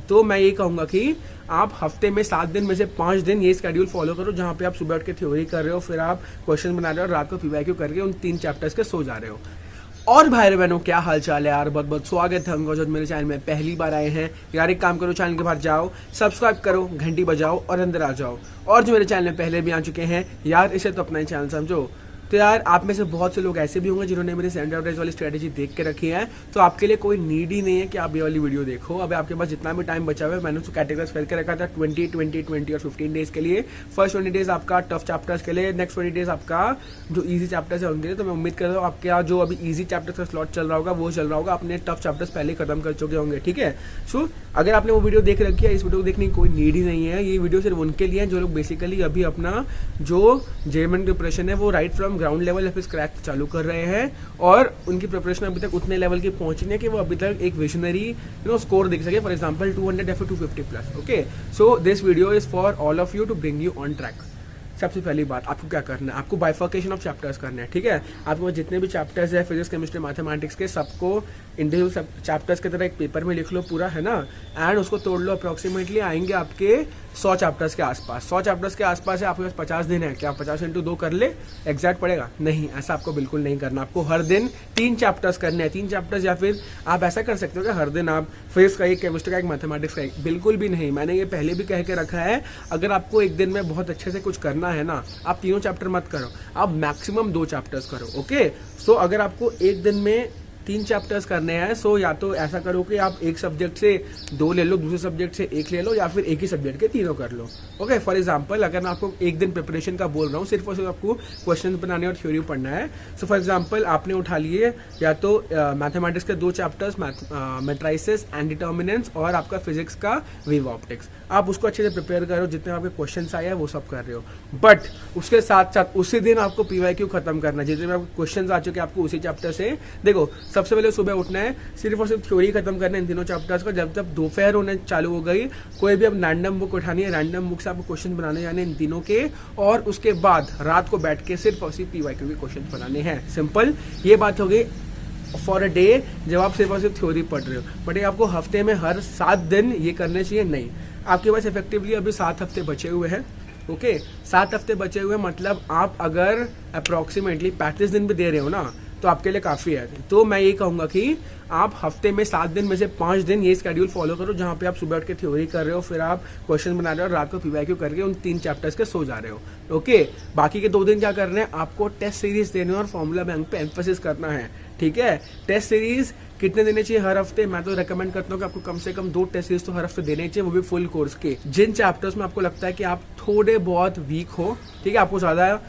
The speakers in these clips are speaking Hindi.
तो मैं ये कहूँगा कि आप हफ्ते में 7 दिन में से 5 दिन ये स्केड्यूल फॉलो करो, जहाँ पे आप सुबह उठ के थ्योरी कर रहे हो, फिर आप क्वेश्चन बना रहे हो और रात को पीवाईक्यू करके उन 3 चैप्टर्स के सो जा रहे हो। और भाई बहनों, क्या हाल चाल है यार, बहुत बहुत स्वागत है हमको जो मेरे चैनल में पहली बार आए हैं यार। एक काम करो, चैनल के बाहर जाओ, सब्सक्राइब करो, घंटी बजाओ और अंदर आ जाओ। और जो मेरे चैनल में पहले भी आ चुके हैं यार, इसे तो अपना ही चैनल समझो। तो यार, आप में से बहुत से लोग ऐसे भी होंगे जिन्होंने मेरी सेंड एवरेज वाली स्ट्रेटेजी देख के रखी है, तो आपके लिए कोई नीड ही नहीं है कि आप ये वाली वीडियो देखो। अब आपके पास जितना भी टाइम बचा हुआ है, मैंने उसको कैटेगराइज करके रखा था 20, 20, 20 और 15 डेज के लिए। फर्स्ट 20 डेज आपका टफ चैप्टर्स के लिए, नेक्स्ट 20 डेज आपका जो ईजी चैप्टर्स है उनके लिए। तो मैं उम्मीद कर रहा हूँ आपका जो अभी ईजी चैप्टर्स का स्लॉट चल रहा होगा वो चल रहा होगा, अपने टफ चैप्टर्स पहले खत्म कर चुके होंगे, ठीक है। सो अगर आपने वो वीडियो देख रखी है, इस वीडियो को देखने की कोई नीड ही नहीं है। ये वीडियो सिर्फ उनके लिए है जो लोग बेसिकली अभी अपना जो जेईई प्रिपरेशन है वो राइट फ्रॉम ग्राउंड लेवल या फिर क्रैक चालू कर रहे हैं, और उनकी प्रिपरेशन अभी तक उतने लेवल की पहुंची नहीं है कि वो अभी तक एक विजनरी स्कोर देख सके, फॉर एग्जांपल 200 या फिर 250 plus. Okay, so this video is for all of you to bring you on track. सबसे पहली बात, आपको क्या करना है, आपको बाइफर्केशन ऑफ चैप्टर्स करना है, ठीक है। आपके पास जितने भी चैप्टर्स है फिजिक्स, केमिस्ट्री, मैथमेटिक्स के, सबको इंडिविजुअल चैप्टर्स की तरह एक पेपर में लिख लो पूरा, है ना, एंड उसको तोड़ लो। अप्रॉक्सीमेटली आएंगे आपके 100 चैप्टर्स के आसपास। 100 चैप्टर्स के आसपास है, आपके पास 50 दिन है, क्या 50 × 2 कर ले एग्जैक्ट पड़ेगा? नहीं, ऐसा आपको बिल्कुल नहीं करना। आपको हर दिन 3 चैप्टर्स करने हैं, 3 चैप्टर्स, या फिर आप ऐसा कर सकते हो कि हर दिन आप फिजिक्स का एक, केमिस्ट्री का एक, मैथमेटिक्स का एक। बिल्कुल भी नहीं, मैंने ये पहले भी कह के रखा है, अगर आपको एक दिन में बहुत अच्छे से कुछ करना है ना, आप 3 चैप्टर मत करो, आप मैक्सिमम 2 चैप्टर्स करो। ओके, सो अगर आपको एक दिन में 3 चैप्टर्स करने हैं, सो या तो ऐसा करो कि आप एक सब्जेक्ट से 2 ले लो, दूसरे सब्जेक्ट से 1 ले लो, या फिर एक ही सब्जेक्ट के 3 कर लो। ओके, फॉर एग्जांपल अगर मैं आपको एक दिन प्रिपरेशन का बोल रहा हूँ, सिर्फ और सिर्फ आपको क्वेश्चन बनाने और थ्योरी पढ़ना है। सो फॉर एग्जांपल आपने उठा लिए या तो मैथमेटिक्स के 2 चैप्टर्स, मैट्रिसेस एंड डिटर्मिनेंट्स, और आपका फिजिक्स का वेव ऑप्टिक्स। आप उसको अच्छे से प्रिपेयर करो, जितने आपके क्वेश्चन आए हैं वो सब कर रहे हो। बट उसके साथ साथ उसी दिन आपको पीवाईक्यू खत्म करना है। जितने भी आपके क्वेश्चन आ चुके हैं आपको उसी चैप्टर से, देखो सबसे पहले सुबह उठना है, सिर्फ और सिर्फ थ्योरी खत्म करना है इन तीनों चैप्टर्स का। जब तक दोपहर होने चालू हो गई, कोई भी अब रैंडम बुक उठानी है, रैंडम बुक से आपको क्वेश्चन बनाने जाने इन तीनों के, और उसके बाद रात को बैठ के सिर्फ और सिर्फ पीवाईक्यू के क्वेश्चन बनाने हैं। सिंपल, ये बात हो गई फॉर अ डे जब आप सिर्फ और सिर्फ थ्योरी पढ़ रहे हो। बट ये आपको हफ्ते में हर 7 दिन ये करने चाहिए नहीं। आपके पास इफेक्टिवली अभी 7 हफ्ते बचे हुए हैं। ओके, 7 हफ्ते बचे हुए, मतलब आप अगर अप्रॉक्सीमेटली 35 दिन भी दे रहे हो ना, तो आपके लिए काफ़ी है। तो मैं ये कहूँगा कि आप हफ्ते में 7 दिन में से 5 दिन ये स्केड्यूल फॉलो करो, जहाँ पे आप सुबह उठ के थ्योरी कर रहे हो, फिर आप क्वेश्चन बना रहे हो और रात को पीवाईक्यू करके उन 3 चैप्टर्स के सो जा रहे हो। ओके, बाकी के 2 दिन क्या करना है, आपको टेस्ट सीरीज देने और फॉर्मूला बैंक पे एम्फेसिस करना है, ठीक है। टेस्ट सीरीज कितने देने चाहिए हर हफ्ते? मैं तो रेकमेंड करता हूँ कि आपको कम से कम 2 टेस्ट सीरीज तो हर हफ्ते देने चाहिए, वो भी फुल कोर्स के। जिन चैप्टर्स में आपको लगता है कि आप थोड़े बहुत वीक हो, ठीक है, आपको ज़्यादा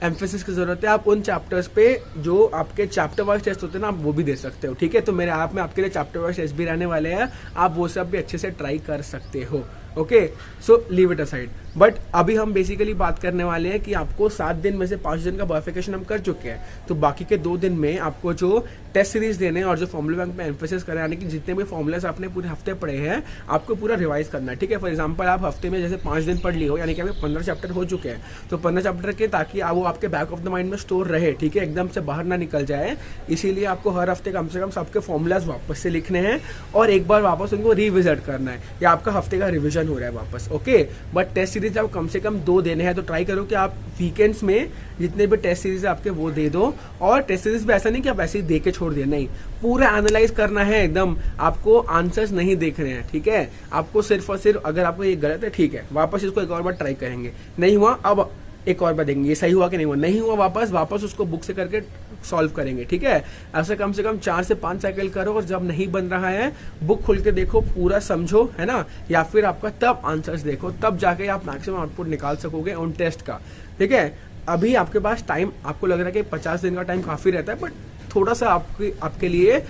एम्फेसिस की जरूरत है, आप उन चैप्टर्स पे जो आपके चैप्टर वाइज टेस्ट होते हैं ना, आप वो भी दे सकते हो, ठीक है। तो मेरे ऐप में आपके लिए चैप्टर वाइज टेस्ट भी रहने वाले हैं, आप वो सब भी अच्छे से ट्राई कर सकते हो। Okay, so leave it aside. But अभी हम बेसिकली बात करने वाले हैं कि आपको 7 दिन में से 5 दिन का बाइफिकेशन हम कर चुके हैं, तो बाकी के 2 दिन में आपको जो टेस्ट सीरीज देने हैं और जो फॉर्मूला बैंक में एम्फेसिस करें, यानी कि जितने भी फॉर्मूलाज आपने पूरे हफ्ते पढ़े हैं आपको पूरा रिवाइज करना है, ठीक है। फॉर एग्जांपल आप हफ्ते में जैसे 5 दिन पढ़ ली हो, यानी कि आपके 15 चैप्टर हो चुके हैं, तो 15 चैप्टर के ताकि वो आपके बैक ऑफ द माइंड में स्टोर रहे, ठीक है, एकदम से बाहर ना निकल जाए, इसीलिए आपको हर हफ्ते कम से कम सबके फॉर्मूलाज वापस से लिखने हैं और एक बार वापस उनको रिविजिट करना है, या आपका हफ्ते का रिविजन हो रहा है वापस। ओके, बट टेस्ट सीरीज आप कम से कम 2 देने हैं, तो ट्राई करो कि आप वीकेंड्स में जितने भी टेस्ट सीरीज आपके वो दे दो। और टेस्ट सीरीज भी ऐसा नहीं कि आप ऐसे ही दे के छोड़ दिए, नहीं, पूरा एनालाइज करना है एकदम, आपको आंसर्स नहीं देख रहे हैं, ठीक है। आपको सिर्फ और सिर्फ अगर आपको ये गलत है, ठीक है, वापस इसको एक और बार ट्राई करेंगे, नहीं हुआ अब एक और बार देखेंगे ये सही हुआ कि नहीं हुआ, नहीं हुआ वापस उसको बुक से करके सॉल्व करेंगे, ठीक है। ऐसे कम से कम 4 से 5 साइकिल करो, और जब नहीं बन रहा है बुक खोल के देखो, पूरा समझो, है ना, या फिर आपका तब आंसर्स देखो, तब जाके आप मैक्सिमम आउटपुट निकाल सकोगे ऑन टेस्ट का, ठीक है। अभी आपके पास टाइम, आपको लग रहा है कि 50 दिन का टाइम काफी रहता है, बट थोड़ा सा आपके लिए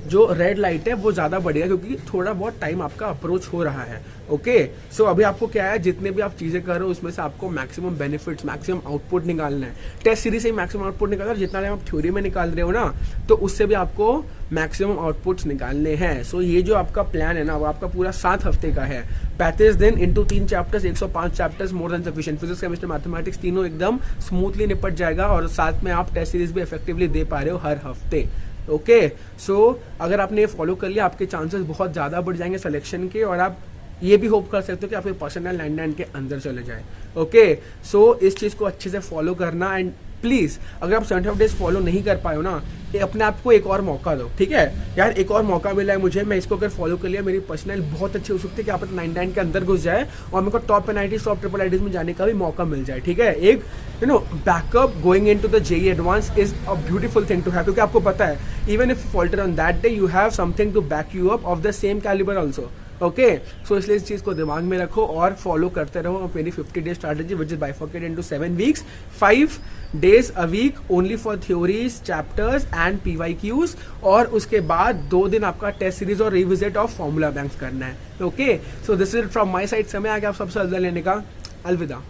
जो रेड लाइट है वो ज्यादा बढ़ेगा, क्योंकि थोड़ा बहुत टाइम आपका अप्रोच हो रहा है। ओके, सो अभी आपको क्या है, जितने भी आप चीजें कर रहे हो उसमें से आपको मैक्सिमम बेनिफिट्स, मैक्सिमम आउटपुट निकालना है। टेस्ट सीरीज से मैक्सिमम आउटपुट निकालना है, जितना टाइम आप थ्योरी में निकाल रहे हो ना, तो उससे भी आपको मैक्सिमम आउटपुट्स निकालने हैं। सो ये जो आपका प्लान है ना, वो आपका पूरा 7 हफ्ते का है। 35 दिन into 3 chapters, 105 chapters, more than sufficient. Physics, chemistry, mathematics तीनों एकदम स्मूथली निपट जाएगा, और साथ में आप टेस्ट सीरीज भी इफेक्टिवली दे पा रहे हो हर हफ्ते। ओके, सो अगर आपने ये फॉलो कर लिया, आपके चांसेस बहुत ज़्यादा बढ़ जाएंगे सिलेक्शन के, और आप ये भी होप कर सकते हो कि आपके पर्सनल 99 के अंदर चले जाए। ओके, सो इस चीज़ को अच्छे से फॉलो करना। एंड प्लीज़ अगर आप 75 डेज फॉलो नहीं कर पाए हो ना, अपने आप को एक और मौका दो, ठीक है यार। एक और मौका मिला है मुझे, मैं इसको अगर फॉलो कर लिया, मेरी पर्सनल बहुत अच्छी हो सकती है कि आप 99 के अंदर घुस जाए और मेरे को top NIT top triple IITs में जाने का भी मौका मिल जाए, ठीक है। एक backup going into the JEE advance is a beautiful thing to have, क्योंकि आपको पता है even if falter on that day, you have something to back you up of the same calibre also. Okay, so इसलिए इस चीज़ को दिमाग में रखो और फॉलो करते रहो मेरी 50 day strategy which is bifurcated into 7 weeks, 5 days a week only for theories, chapters and PYQs, और उसके बाद 2 दिन आपका टेस्ट सीरीज और रिविजिट ऑफ फॉर्मूला बैंक्स करना है। Okay, so this is from my side. समय आ गया आप सबसे अलविदा लेने का। अलविदा।